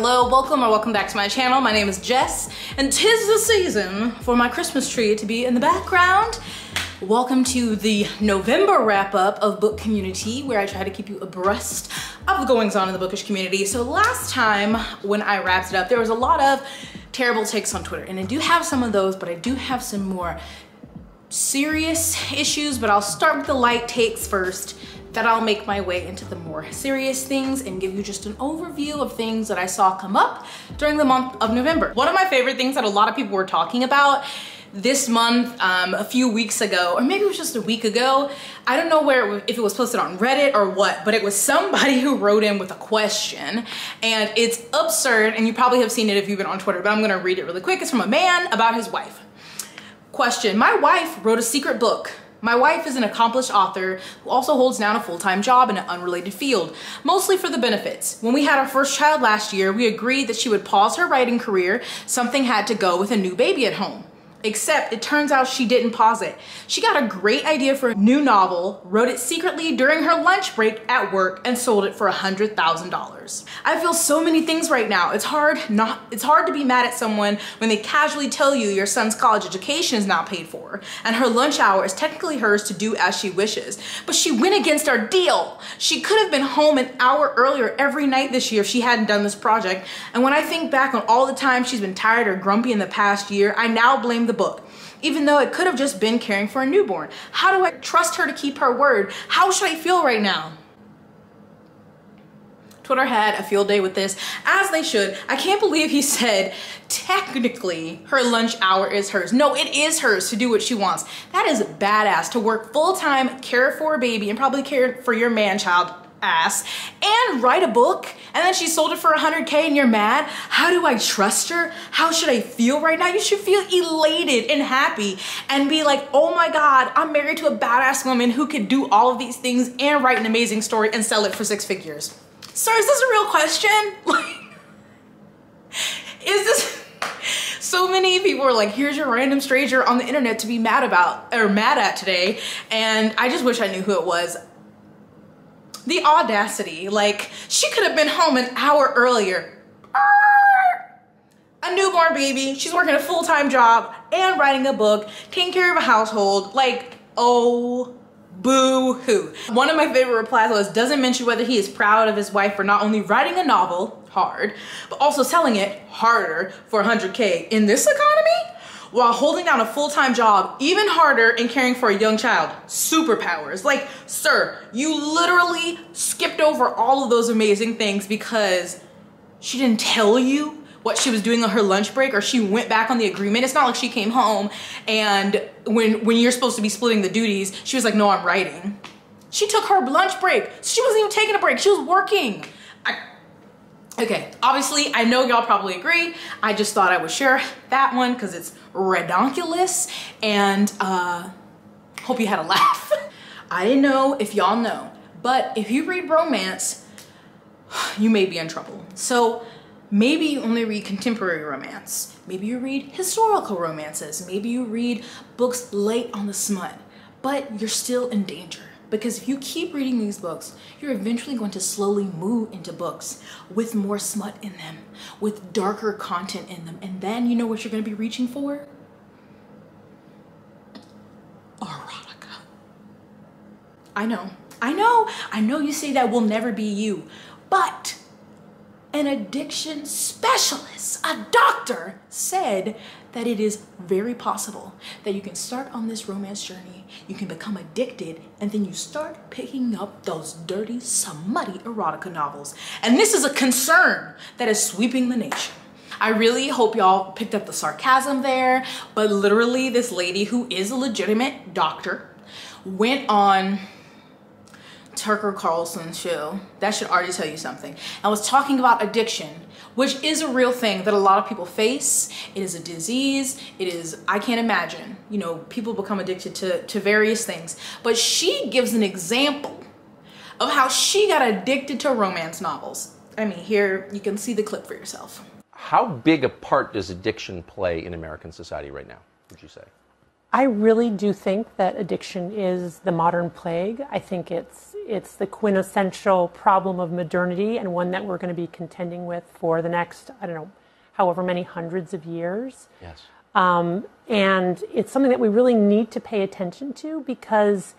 Hello, welcome back to my channel. My name is Jess, and 'tis the season for my Christmas tree to be in the background. Welcome to the November wrap-up of Book Community, where I try to keep you abreast of the goings-on in the bookish community. So last time when I wrapped it up, there was a lot of terrible takes on Twitter, and I do have some of those, but I do have some more serious issues, but I'll start with the light takes first. Then I'll make my way into the more serious things and give you just an overview of things that I saw come up during the month of November. One of my favorite things that a lot of people were talking about this month, a few weeks ago, or maybe it was just a week ago, I don't know if it was posted on Reddit or what, but it was somebody who wrote in with a question, and it's absurd, and you probably have seen it if you've been on Twitter, but I'm gonna read it really quick. It's from a man about his wife. Question: my wife wrote a secret book. My wife is an accomplished author who also holds down a full-time job in an unrelated field, mostly for the benefits. When we had our first child last year, we agreed that she would pause her writing career. Something had to go with a new baby at home. Except it turns out she didn't pause it. She got a great idea for a new novel, wrote it secretly during her lunch break at work, and sold it for $100,000. I feel so many things right now. It's hard to be mad at someone when they casually tell you your son's college education is not paid for, and her lunch hour is technically hers to do as she wishes. But she went against our deal. She could have been home an hour earlier every night this year if she hadn't done this project. And when I think back on all the times she's been tired or grumpy in the past year, I now blame the book, even though it could have just been caring for a newborn. How do I trust her to keep her word? How should I feel right now? Twitter had a field day with this, as they should. I can't believe he said, technically, her lunch hour is hers. No, it is hers to do what she wants. That is badass, to work full-time, care for a baby, and probably care for your man-child ass, and write a book, and then she sold it for $100K and you're mad? How do I trust her? How should I feel right now? You should feel elated and happy and be like, oh my God, I'm married to a badass woman who could do all of these things and write an amazing story and sell it for 6 figures. Sir, is this a real question? Is this... So many people are like, here's your random stranger on the internet to be mad about, or mad at today, and I just wish I knew who it was. The audacity, like, she could have been home an hour earlier. A newborn baby, she's working a full-time job and writing a book, taking care of a household, like, oh, boo-hoo. One of my favorite replies was, doesn't mention whether he is proud of his wife for not only writing a novel, hard, but also selling it harder for $100K in this economy, while holding down a full-time job, even harder, and caring for a young child. Superpowers. Like, sir, you literally skipped over all of those amazing things because she didn't tell you what she was doing on her lunch break, or she went back on the agreement. It's not like she came home and when you're supposed to be splitting the duties, she was like, no, I'm writing. She took her lunch break. She wasn't even taking a break. She was working. Okay, obviously, I know y'all probably agree. I just thought I would share that one because it's redonkulous, and hope you had a laugh. I didn't know if y'all know, but if you read romance, you may be in trouble. So maybe you only read contemporary romance. Maybe you read historical romances. Maybe you read books light on the smut, but you're still in danger. Because if you keep reading these books, you're eventually going to slowly move into books with more smut in them, with darker content in them. And then you know what you're going to be reaching for? Erotica. I know you say that will never be you, but an addiction specialist, a doctor, said that it is very possible that you can start on this romance journey, you can become addicted, and then you start picking up those dirty, smutty erotica novels. And this is a concern that is sweeping the nation. I really hope y'all picked up the sarcasm there, but literally this lady, who is a legitimate doctor, went on Tucker Carlson's show. That should already tell you something. I was talking about addiction, which is a real thing that a lot of people face. It is a disease. It is, I can't imagine, you know, people become addicted to various things. But she gives an example of how she got addicted to romance novels. I mean, here, you can see the clip for yourself. How big a part does addiction play in American society right now, would you say? I really do think that addiction is the modern plague. I think it's it's the quintessential problem of modernity, and one that we're going to be contending with for the next, I don't know, however many hundreds of years. Yes. And it's something that we really need to pay attention to, because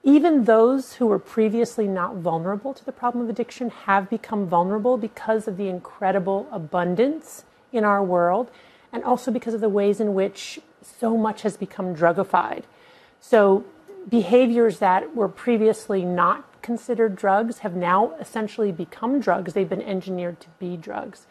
even those who were previously not vulnerable to the problem of addiction have become vulnerable because of the incredible abundance in our world, and also because of the ways in which so much has become drugified. So behaviors that were previously not considered drugs have now essentially become drugs. They've been engineered to be drugs.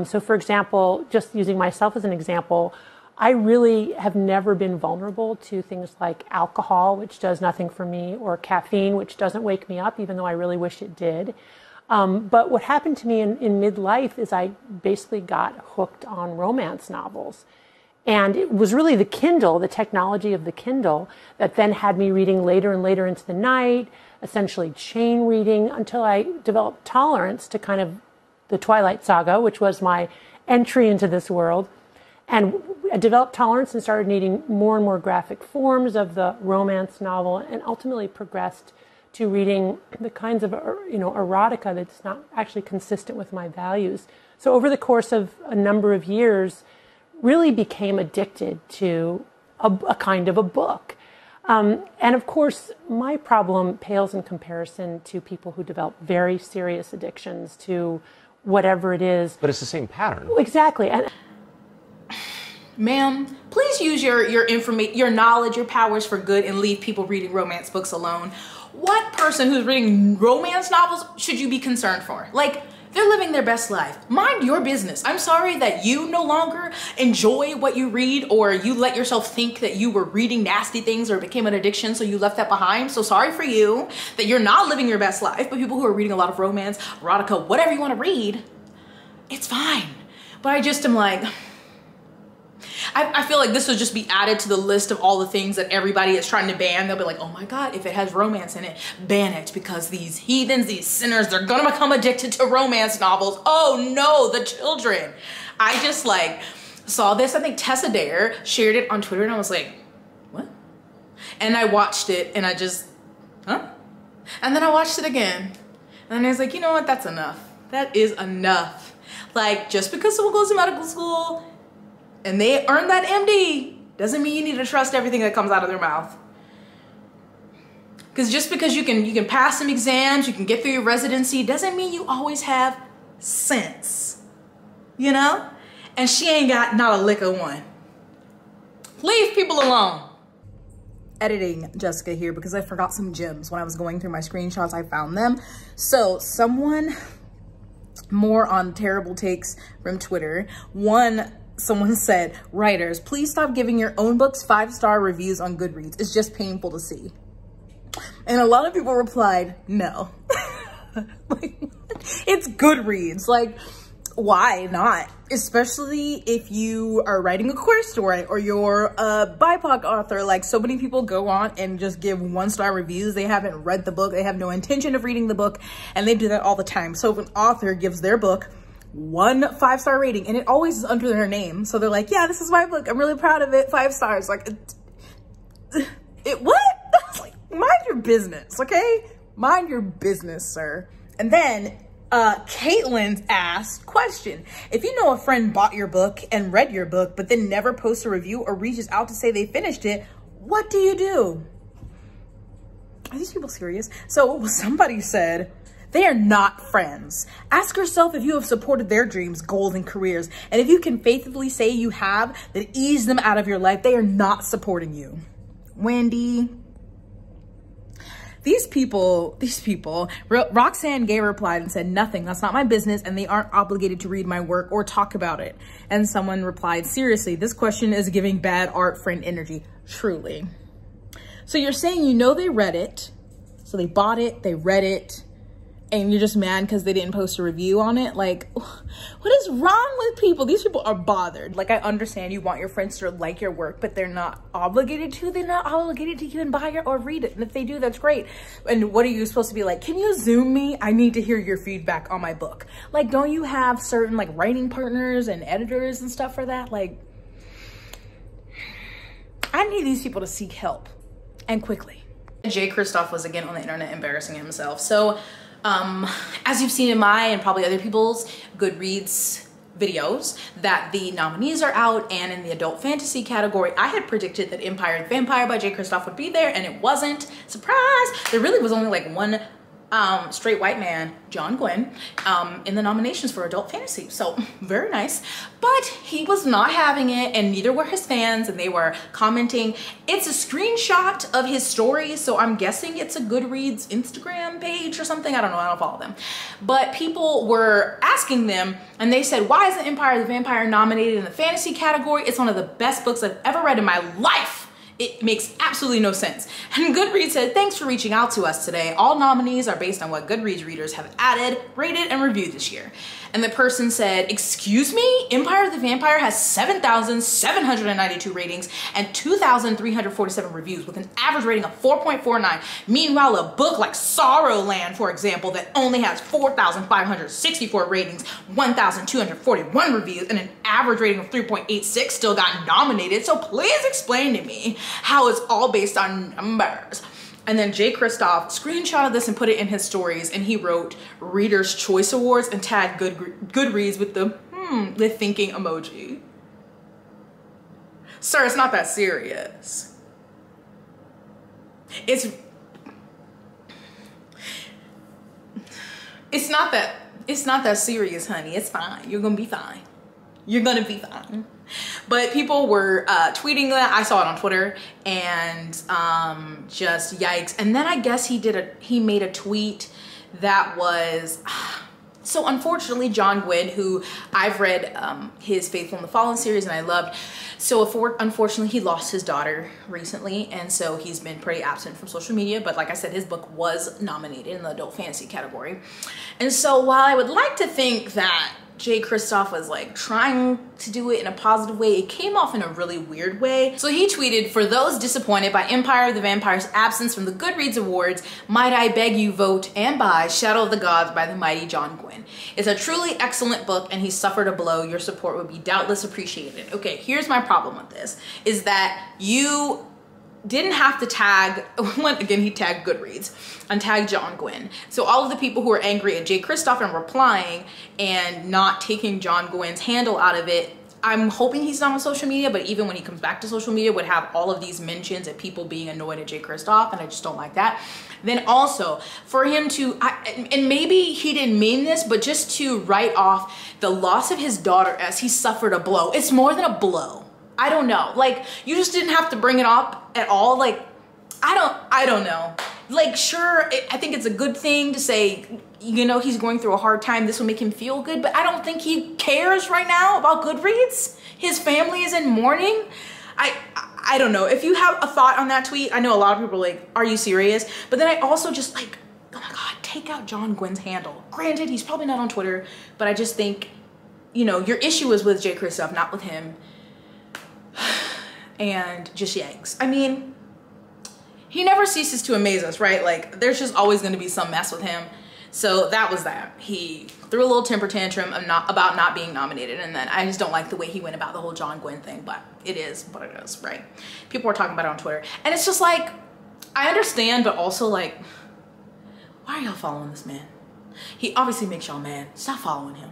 So for example, just using myself as an example, I really have never been vulnerable to things like alcohol, which does nothing for me, or caffeine, which doesn't wake me up, even though I really wish it did. But what happened to me in midlife is I basically got hooked on romance novels. And it was really the Kindle, the technology of the Kindle, that then had me reading later and later into the night, essentially chain reading, until I developed tolerance to kind of the Twilight Saga, which was my entry into this world. And I developed tolerance and started needing more and more graphic forms of the romance novel, and ultimately progressed to reading the kinds of, erotica that's not actually consistent with my values. So over the course of a number of years, really became addicted to a kind of a book. And of course, my problem pales in comparison to people who develop very serious addictions to whatever it is. But it's the same pattern. Exactly. And ma'am, please use your knowledge, your powers for good, and leave people reading romance books alone. What person who's reading romance novels should you be concerned for? Like, they're living their best life. Mind your business. I'm sorry that you no longer enjoy what you read, or you let yourself think that you were reading nasty things or became an addiction, so you left that behind. So sorry for you that you're not living your best life. But people who are reading a lot of romance, erotica, whatever you want to read, it's fine. But I just am like, I feel like this will just be added to the list of all the things that everybody is trying to ban. They'll be like, oh my God, if it has romance in it, ban it, because these heathens, these sinners, they're gonna become addicted to romance novels. Oh no, the children. I just saw this. I think Tessa Dare shared it on Twitter, and I was like, what? And I watched it, and I just, huh? And then I watched it again. And I was like, you know what, that's enough. That is enough. Like, just because someone goes to medical school and they earn that MD doesn't mean you need to trust everything that comes out of their mouth. Because just because you can pass some exams, you can get through your residency, doesn't mean you always have sense, you know? And she ain't got not a lick of one. Leave people alone. Editing Jessica here because I forgot some gems. When I was going through my screenshots, I found them. So someone, more on terrible takes from Twitter, someone said, writers, please stop giving your own books 5-star reviews on Goodreads. It's just painful to see. And a lot of people replied, no. It's Goodreads. Like, why not? Especially if you are writing a queer story or you're a BIPOC author. Like, so many people go on and just give 1-star reviews. They haven't read the book. They have no intention of reading the book. And they do that all the time. So if an author gives their book 1 5-star rating, and it always is under their name, so they're like, yeah, this is my book, I'm really proud of it, 5 stars. Like, what? Like, mind your business, okay? Mind your business, sir. And then Caitlin asked, question, if you know a friend bought your book and read your book but then never posts a review or reaches out to say they finished it, what do you do? Are these people serious? So somebody said, they are not friends. Ask yourself if you have supported their dreams, goals, and careers. And if you can faithfully say you have, then ease them out of your life. They are not supporting you. Wendy. These people, Roxanne Gay replied and said, nothing, that's not my business, and they aren't obligated to read my work or talk about it. And someone replied, seriously, this question is giving bad art friend energy. Truly. So you're saying they read it, so they bought it, they read it, and you're just mad because they didn't post a review on it? Like, what is wrong with people? These people are bothered. Like, I understand you want your friends to like your work, but they're not obligated to. They're not obligated to even buy it or read it. And if they do, that's great. And what are you supposed to be like? Can you Zoom me? I need to hear your feedback on my book. Like, don't you have certain writing partners and editors and stuff for that? Like, I need these people to seek help, and quickly. Jay Kristoff was again on the internet embarrassing himself. So as you've seen in my and probably other people's Goodreads videos, that the nominees are out, and in the adult fantasy category, I had predicted that Empire the Vampire by Jay Kristoff would be there, and it wasn't. Surprise! There really was only like one straight white man, John Gwynn, in the nominations for adult fantasy. So very nice, but he was not having it, and neither were his fans, and they were commenting. It's a screenshot of his story, so I'm guessing it's a Goodreads Instagram page or something. I don't know, I don't follow them. But people were asking them, and they said, why isn't Empire the Vampire nominated in the fantasy category? It's one of the best books I've ever read in my life. It makes absolutely no sense. And Goodreads said, thanks for reaching out to us today. All nominees are based on what Goodreads readers have added, rated, and reviewed this year. And the person said, excuse me? Empire the Vampire has 7,792 ratings and 2,347 reviews with an average rating of 4.49. Meanwhile, a book like Sorrowland, for example, that only has 4,564 ratings, 1,241 reviews, and an average rating of 3.86 still got nominated. So please explain to me how it's all based on numbers. And then Jay Kristoff screenshotted this and put it in his stories, and he wrote Reader's Choice Awards and tagged Goodreads with the thinking emoji. Sir, it's not that serious. It's not that serious, honey. It's fine. You're gonna be fine. You're gonna be fine. But people were tweeting that. I saw it on Twitter, and just yikes. And then I guess he made a tweet that was so unfortunately John Gwynn, who I've read his Faithful in the Fallen series and I loved. So unfortunately he lost his daughter recently, and so he's been pretty absent from social media. But like I said, his book was nominated in the adult fantasy category. And so while I would like to think that Jay Kristoff was like trying to do it in a positive way, it came off in a really weird way. So he tweeted, for those disappointed by Empire the Vampire's absence from the Goodreads Awards, might I beg you vote and buy Shadow of the Gods by the mighty John Gwynn. It's a truly excellent book, and he suffered a blow. Your support would be doubtless appreciated. Okay, here's my problem with this, is that you didn't have to tag, again, he tagged Goodreads and tagged John Gwynn. So all of the people who are angry at Jay Kristoff and replying and not taking John Gwynn's handle out of it, I'm hoping he's not on social media, but even when he comes back to social media, would have all of these mentions of people being annoyed at Jay Kristoff, and I just don't like that. Then also, for him to, and maybe he didn't mean this, but just to write off the loss of his daughter as he suffered a blow. It's more than a blow. I don't know. Like, you just didn't have to bring it up at all. Like, I don't know. Like, sure, I think it's a good thing to say, you know, he's going through a hard time. This will make him feel good, but I don't think he cares right now about Goodreads. His family is in mourning. I don't know. If you have a thought on that tweet, I know a lot of people are like, are you serious? But then I also just like, oh my God, take out John Gwynn's handle. Granted, he's probably not on Twitter, but I just think, you know, your issue is with Jay Kristoff, not with him. And just yikes. I mean, he never ceases to amaze us, right? Like, there's just always going to be some mess with him. So that was that. He threw a little temper tantrum about not being nominated, and then I just don't like the way he went about the whole John Gwynn thing, but it is what it is, right? People are talking about it on Twitter, and it's just like, I understand, but also like, why are y'all following this man? He obviously makes y'all mad. Stop following him.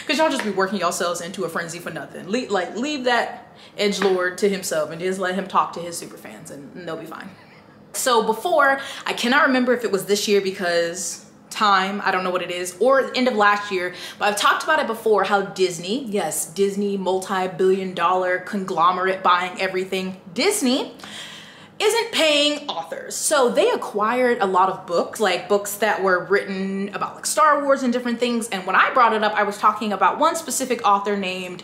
Because y'all just be working yourselves into a frenzy for nothing. Leave that edgelord to himself and just let him talk to his super fans, and they'll be fine. So before, I cannot remember if it was this year because time, I don't know what it is, or end of last year, but I've talked about it before, how Disney, yes, Disney, multi-billion-dollar conglomerate buying everything, Disney isn't paying authors. So they acquired a lot of books, like books that were written about like Star Wars and different things. And when I brought it up, I was talking about one specific author named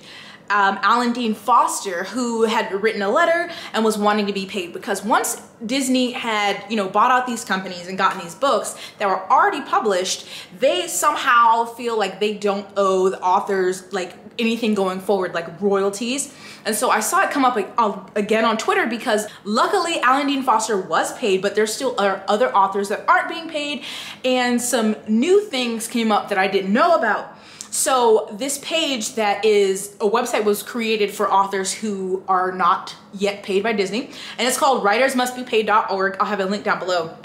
Alan Dean Foster, who had written a letter and was wanting to be paid, because once Disney had, you know, bought out these companies and gotten these books that were already published, they somehow feel like they don't owe the authors like anything going forward, like royalties. And so I saw it come up again on Twitter, because luckily Alan Dean Foster was paid, but there still are other authors that aren't being paid, and some new things came up that I didn't know about. So this page that is a website was created for authors who are not yet paid by Disney, and it's called writersmustbepaid.org. I'll have a link down below.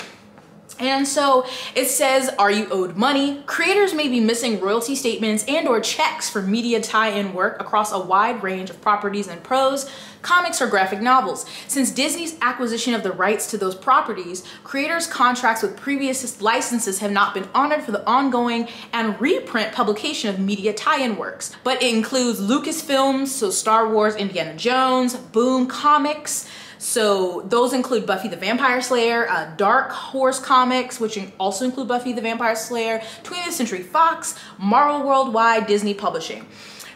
And so it says, are you owed money? Creators may be missing royalty statements and or checks for media tie-in work across a wide range of properties and prose, comics, or graphic novels. Since Disney's acquisition of the rights to those properties, creators' contracts with previous licenses have not been honored for the ongoing and reprint publication of media tie-in works. But it includes Lucasfilms, so Star Wars, Indiana Jones, Boom Comics. So those include Buffy the Vampire Slayer, Dark Horse Comics, which also include Buffy the Vampire Slayer, 20th Century Fox, Marvel Worldwide, Disney Publishing.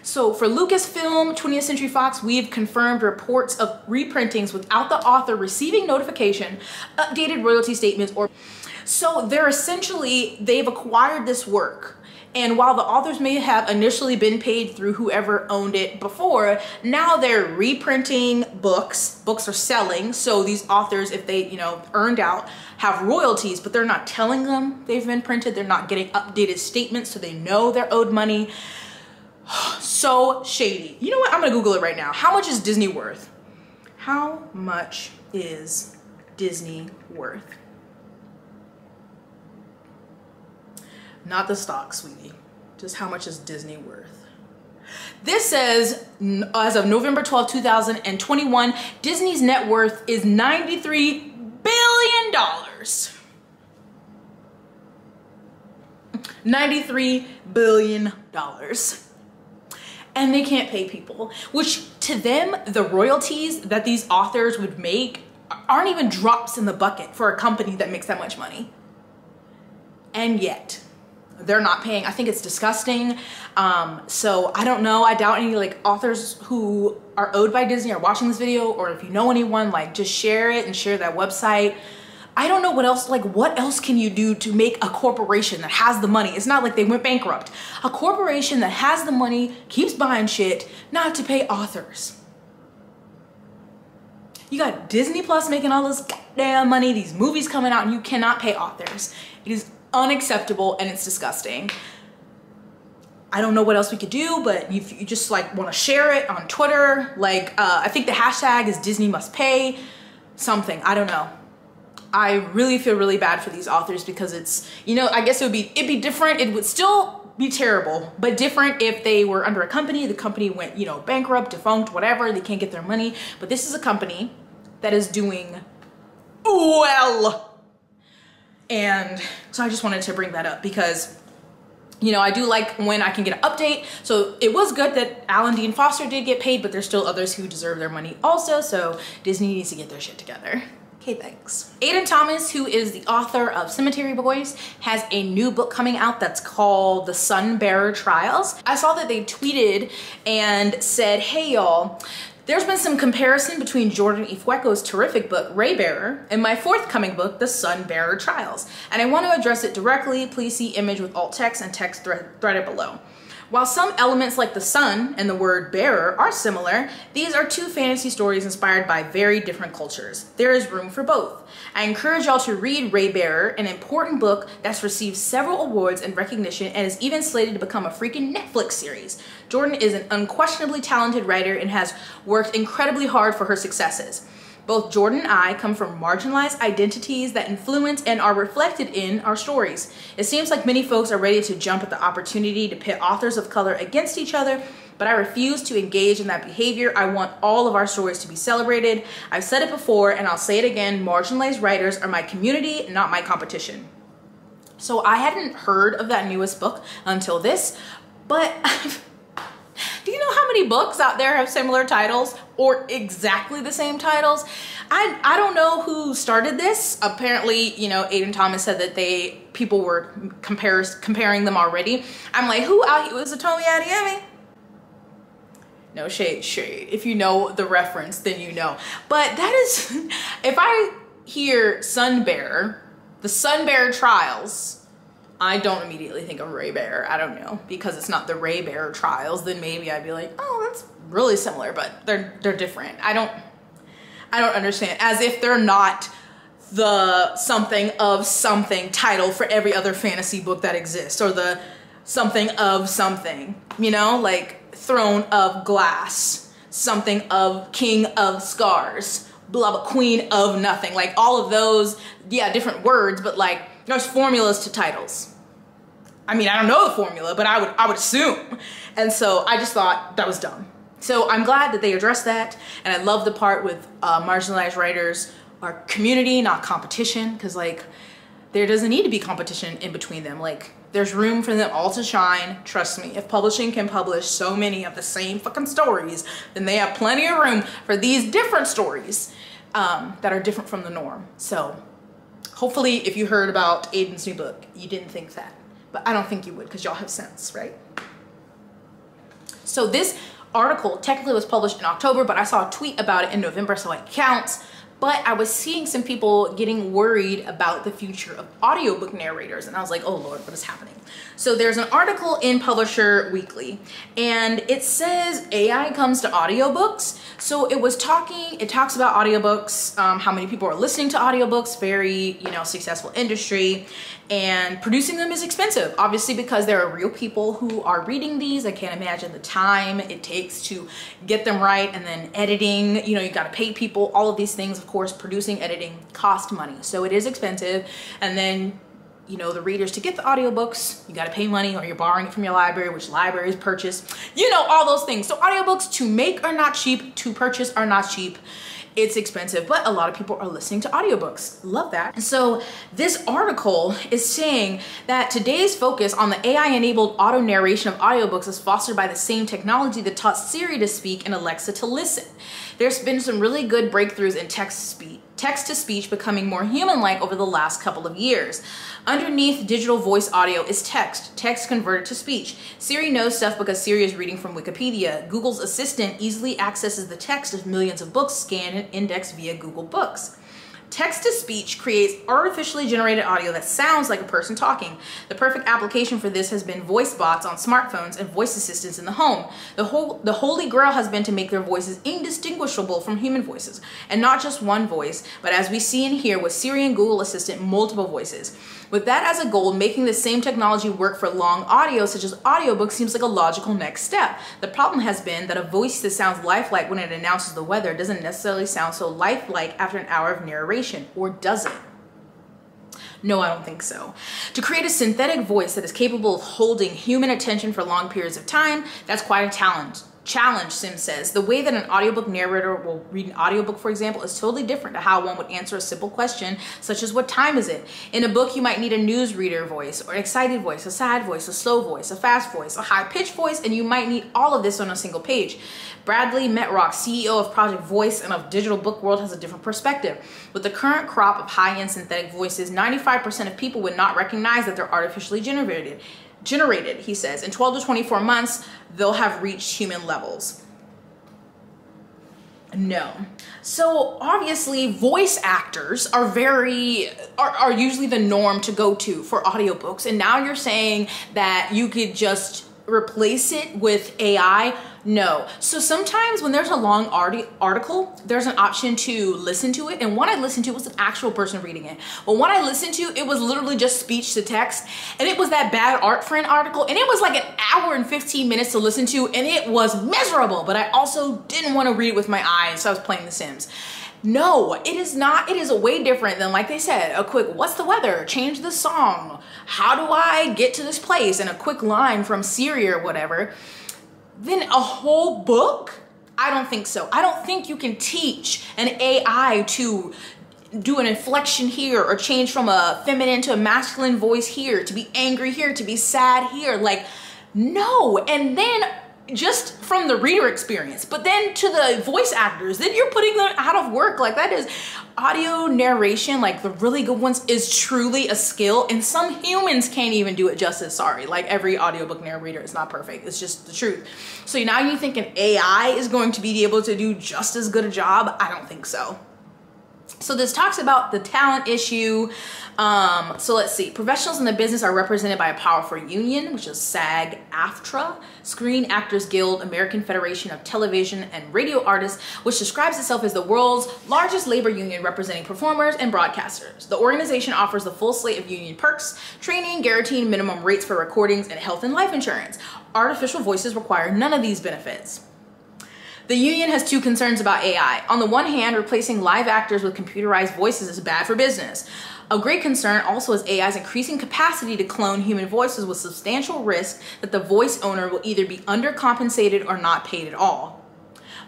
So for Lucasfilm, 20th Century Fox, we've confirmed reports of reprintings without the author receiving notification, updated royalty statements, or so they've acquired this work. And while the authors may have initially been paid through whoever owned it before, now they're reprinting books. Books are selling. So these authors, if they, earned out, have royalties, but they're not telling them they've been printed. They're not getting updated statements, so they know they're owed money. So shady. You know what? I'm gonna Google it right now. How much is Disney worth? How much is Disney worth? Not the stock, sweetie. Just how much is Disney worth? This says, as of November 12, 2021, Disney's net worth is $93 billion. $93 billion. And they can't pay people, which to them, the royalties that these authors would make aren't even drops in the bucket for a company that makes that much money. And yet, they're not paying. I think it's disgusting. So I don't know. I doubt any authors who are owed by Disney are watching this video, or if you know anyone, just share it and share that website. I don't know what else, what else can you do to make a corporation that has the money? It's not like they went bankrupt. A corporation that has the money, keeps buying shit, not to pay authors. You got Disney Plus making all this goddamn money, these movies coming out, and you cannot pay authors. It is unacceptable and it's disgusting. I don't know what else we could do, but if you just want to share it on Twitter, I think the hashtag is Disney must pay something. I don't know. I really feel really bad for these authors because it's, I guess it'd be different. It would still be terrible, but different if they were under a company. The company went, bankrupt, defunct, whatever. They can't get their money. But this is a company that is doing well. And so I just wanted to bring that up because, I do like when I can get an update. So it was good that Alan Dean Foster did get paid, but there's still others who deserve their money also. So Disney needs to get their shit together. Okay, thanks. Aiden Thomas, who is the author of Cemetery Boys, has a new book coming out that's called The Sunbearer Trials. I saw that they tweeted and said, hey y'all, there's been some comparison between Jordan Ifueko's terrific book, Raybearer, and my forthcoming book, The Sunbearer Trials. And I want to address it directly. Please see image with alt text and text threaded below. While some elements like the sun and the word bearer are similar, these are two fantasy stories inspired by very different cultures. There is room for both. I encourage y'all to read Raybearer, an important book that's received several awards and recognition and is even slated to become a freaking Netflix series. Jordan is an unquestionably talented writer and has worked incredibly hard for her successes. Both Jordan and I come from marginalized identities that influence and are reflected in our stories. It seems like many folks are ready to jump at the opportunity to pit authors of color against each other, but I refuse to engage in that behavior. I want all of our stories to be celebrated. I've said it before and I'll say it again, marginalized writers are my community, not my competition. So I hadn't heard of that newest book until this, but do you know how many books out there have similar titles or exactly the same titles? I don't know who started this. Apparently, Aiden Thomas said that people were comparing them already. I'm like, who out here was a Tomi Adeyemi? No shade. If you know the reference, then you know. But that is, if I hear Sunbearer, the Sunbearer Trials, I don't immediately think of Raybearer. I don't know, because it's not the Raybearer Trials. Then maybe I'd be like, oh, that's really similar, but they're different. I don't understand. As if they're not the something of something title for every other fantasy book that exists, or the something of something, you know, like throne of glass, something of king of scars, blah, blah, queen of nothing. Like all of those, yeah, different words, but like there's formulas to titles. I mean, I don't know the formula, but I would assume. And so I just thought that was dumb. So I'm glad that they addressed that. And I love the part with marginalized writers are community, not competition. Because like there doesn't need to be competition in between them. Like there's room for them all to shine. Trust me, if publishing can publish so many of the same fucking stories, then they have plenty of room for these different stories that are different from the norm. So hopefully if you heard about Aiden's new book, you didn't think that. But I don't think you would because y'all have sense, right? So this article technically was published in October, but I saw a tweet about it in November, so it counts. But I was seeing some people getting worried about the future of audiobook narrators, and I was like, oh Lord, what is happening? So there's an article in Publisher Weekly, and it says AI comes to audiobooks. So it talks about audiobooks, how many people are listening to audiobooks, very, you know, successful industry, and producing them is expensive, obviously, because there are real people who are reading these. I can't imagine the time it takes to get them right, and then editing, you know, you got to pay people, all of these things. Of course, producing, editing cost money. So it is expensive. And then, you know, the readers, to get the audiobooks, you got to pay money, or you're borrowing it from your library, which libraries purchase, you know, all those things. So audiobooks to make are not cheap, to purchase are not cheap. It's expensive, but a lot of people are listening to audiobooks. Love that. And so this article is saying that today's focus on the AI-enabled auto narration of audiobooks is fostered by the same technology that taught Siri to speak and Alexa to listen. There's been some really good breakthroughs in text-to-speech becoming more human-like over the last couple of years. Underneath digital voice audio is text converted to speech. Siri knows stuff because Siri is reading from Wikipedia. Google's Assistant easily accesses the text of millions of books scanned and indexed via Google Books. Text-to-speech creates artificially generated audio that sounds like a person talking. The perfect application for this has been voice bots on smartphones and voice assistants in the home. The holy grail has been to make their voices indistinguishable from human voices, and not just one voice, but as we see and hear with Siri and Google Assistant, multiple voices. With that as a goal, making the same technology work for long audio, such as audiobooks, seems like a logical next step. The problem has been that a voice that sounds lifelike when it announces the weather doesn't necessarily sound so lifelike after an hour of narration, or does it? No, I don't think so. To create a synthetic voice that is capable of holding human attention for long periods of time, that's quite a challenge, Sim says. The way that an audiobook narrator will read an audiobook, for example, is totally different to how one would answer a simple question, such as what time is it? In a book, you might need a newsreader voice, or an excited voice, a sad voice, a slow voice, a fast voice, a high-pitched voice, and you might need all of this on a single page. Bradley Metrock, CEO of Project Voice and of Digital Book World, has a different perspective. With the current crop of high-end synthetic voices, 95% of people would not recognize that they're artificially generated, he says. In 12 to 24 months, they'll have reached human levels. No. So obviously voice actors are usually the norm to go to for audiobooks. And now you're saying that you could just replace it with AI? No. So sometimes when there's a long article, there's an option to listen to it. And one I listened to was an actual person reading it. But one I listened to, it was literally just speech to text. And it was that Bad Art Friend article. And it was like an hour and 15 minutes to listen to. And it was miserable. But I also didn't want to read it with my eyes. So I was playing The Sims. No, it is not. It is way different than, like they said, a quick, what's the weather? Change the song. How do I get to this place? And a quick line from Siri or whatever. Then a whole book? I don't think so. I don't think you can teach an AI to do an inflection here, or change from a feminine to a masculine voice here, to be angry here, to be sad here. Like, no. And then just from the reader experience, but then to the voice actors, then you're putting them out of work. Like, that is audio narration, like the really good ones, is truly a skill, and some humans can't even do it justice. Sorry, like every audiobook narrator is not perfect. It's just the truth. So now you think an AI is going to be able to do just as good a job? I don't think so. So this talks about the talent issue. So let's see. Professionals in the business are represented by a powerful union, which is SAG-AFTRA, Screen Actors Guild, American Federation of Television and Radio Artists, which describes itself as the world's largest labor union representing performers and broadcasters. The organization offers the full slate of union perks, training, guaranteeing minimum rates for recordings, and health and life insurance. Artificial voices require none of these benefits. The union has two concerns about AI. On the one hand, replacing live actors with computerized voices is bad for business. A great concern also is AI's increasing capacity to clone human voices with substantial risk that the voice owner will either be undercompensated or not paid at all.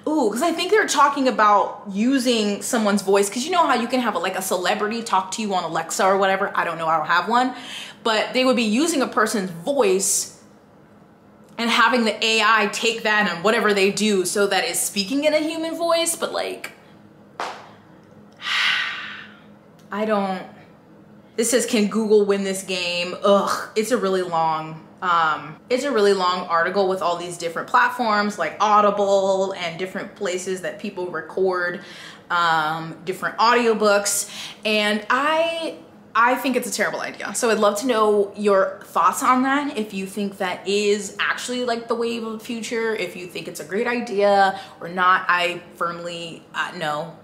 Ooh, because I think they're talking about using someone's voice, because you know how you can have a celebrity talk to you on Alexa or whatever. I don't know, I don't have one. But they would be using a person's voice and having the AI take that and whatever they do so that it's speaking in a human voice, but this says, can Google win this game? Ugh, it's a really long article with all these different platforms like Audible and different places that people record different audiobooks. And I think it's a terrible idea. So I'd love to know your thoughts on that. If you think that is actually the wave of the future, if you think it's a great idea or not. I firmly, no,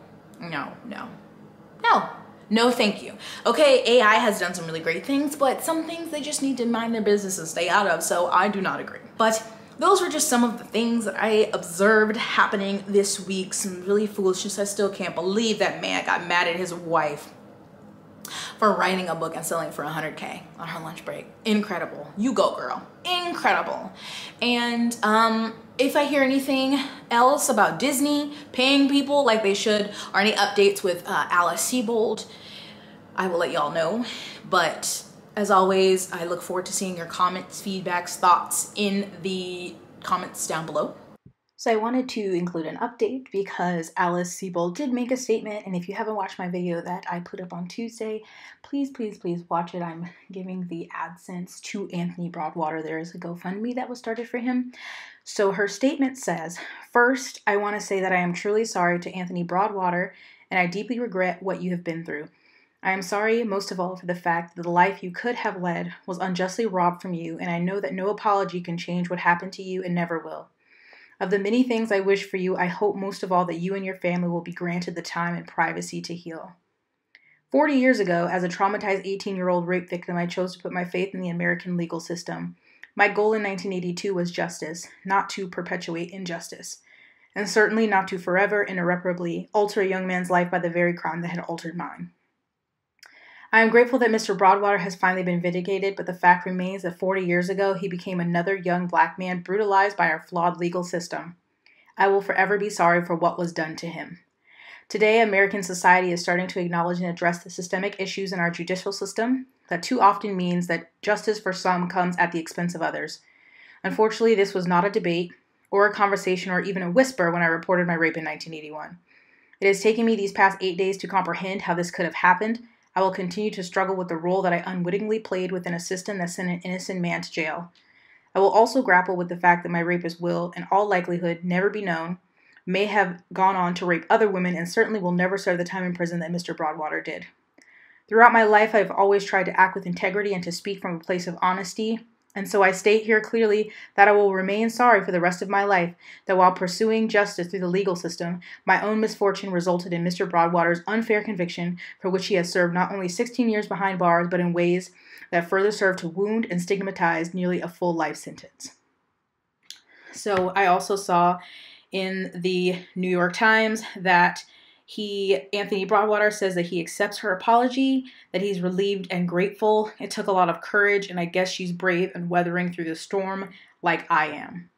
thank you. Okay, AI has done some really great things, but some things they just need to mind their business and stay out of. So I do not agree. But those were just some of the things that I observed happening this week. Some really foolishness. I still can't believe that man got mad at his wife for writing a book and selling it for $100K on her lunch break. Incredible. You go, girl. Incredible. And if I hear anything else about Disney paying people like they should, or any updates with Alice Sebold, I will let y'all know. But as always, I look forward to seeing your comments, feedbacks, thoughts in the comments down below. So I wanted to include an update because Alice Sebold did make a statement, and if you haven't watched my video that I put up on Tuesday, please watch it. I'm giving the AdSense to Anthony Broadwater. There is a GoFundMe that was started for him. So her statement says, first, I want to say that I am truly sorry to Anthony Broadwater, and I deeply regret what you have been through. I am sorry most of all for the fact that the life you could have led was unjustly robbed from you, and I know that no apology can change what happened to you and never will. Of the many things I wish for you, I hope most of all that you and your family will be granted the time and privacy to heal. 40 years ago, as a traumatized 18-year-old rape victim, I chose to put my faith in the American legal system. My goal in 1982 was justice, not to perpetuate injustice, and certainly not to forever and irreparably alter a young man's life by the very crime that had altered mine. I am grateful that Mr. Broadwater has finally been vindicated, but the fact remains that 40 years ago, he became another young black man brutalized by our flawed legal system. I will forever be sorry for what was done to him. Today, American society is starting to acknowledge and address the systemic issues in our judicial system that too often means that justice for some comes at the expense of others. Unfortunately, this was not a debate or a conversation or even a whisper when I reported my rape in 1981. It has taken me these past 8 days to comprehend how this could have happened. I will continue to struggle with the role that I unwittingly played within a system that sent an innocent man to jail. I will also grapple with the fact that my rapist will, in all likelihood, never be known, may have gone on to rape other women, and certainly will never serve the time in prison that Mr. Broadwater did. Throughout my life, I have always tried to act with integrity and to speak from a place of honesty, and so I state here clearly that I will remain sorry for the rest of my life that while pursuing justice through the legal system, my own misfortune resulted in Mr. Broadwater's unfair conviction, for which he has served not only 16 years behind bars, but in ways that further serve to wound and stigmatize nearly a full life sentence. So I also saw in the New York Times that Anthony Broadwater says that he accepts her apology, that he's relieved and grateful. It took a lot of courage, and I guess she's brave and weathering through the storm like I am.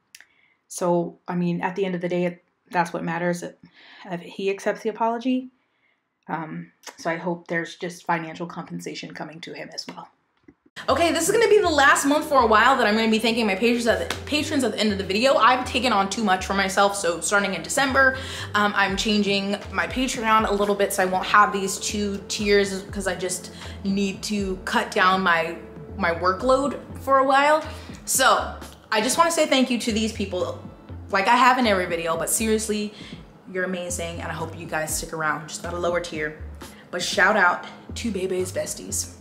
So, I mean, at the end of the day, that's what matters. If he accepts the apology. So I hope there's just financial compensation coming to him as well. Okay, this is going to be the last month for a while that I'm going to be thanking my patrons at the end of the video. I've taken on too much for myself, so starting in December, I'm changing my Patreon a little bit so I won't have these 2 tiers because I just need to cut down my workload for a while. So I just want to say thank you to these people, like I have in every video, but seriously, you're amazing, and I hope you guys stick around. Just got a lower tier. But shout out to Bebe's besties.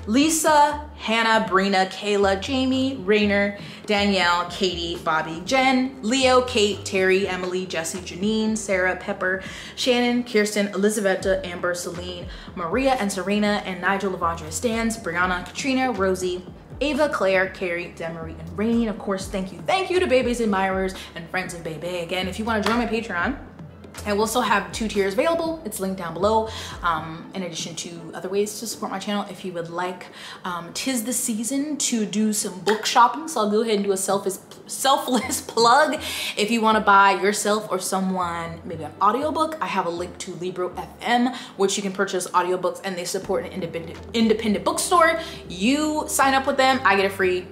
Lisa, Hannah, Brina, Kayla, Jamie, Rainer, Danielle, Katie, Bobby, Jen, Leo, Kate, Terry, Emily, Jesse, Janine, Sarah, Pepper, Shannon, Kirsten, Elizabetta, Amber, Celine, Maria, and Serena, and Nigel, Lavondra, Stans, Brianna, Katrina, Rosie, Ava, Claire, Carrie, Demery, and Rain. Of course, thank you to Bebe's admirers and friends of Bebe. Again, if you want to join my Patreon, I will still have 2 tiers available. It's linked down below, in addition to other ways to support my channel. If you would like, 'tis the season to do some book shopping, so I'll go ahead and do a selfless plug. If you want to buy yourself or someone maybe an audiobook, I have a link to Libro FM, which you can purchase audiobooks, and they support an independent bookstore. You sign up with them, I get a free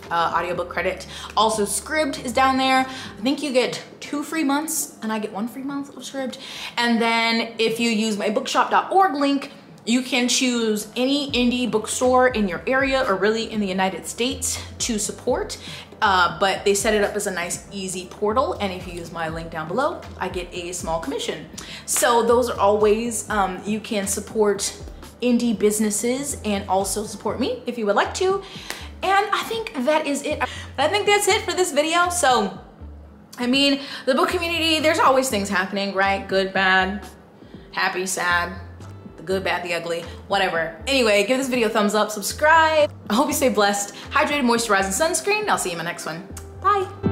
audiobook credit. Also, Scribd is down there. I think you get 2 free months and I get 1 free month of Scribd. And then if you use my bookshop.org link, you can choose any indie bookstore in your area or really in the United States to support. But they set it up as a nice, easy portal. And if you use my link down below, I get a small commission. So those are all ways you can support indie businesses and also support me if you would like to. And I think that is it. I think that's it for this video. So, I mean, the book community, there's always things happening, right? Good, bad, happy, sad, the good, bad, the ugly, whatever. Anyway, give this video a thumbs up, subscribe. I hope you stay blessed, hydrated, moisturized, and sunscreen. I'll see you in my next one. Bye.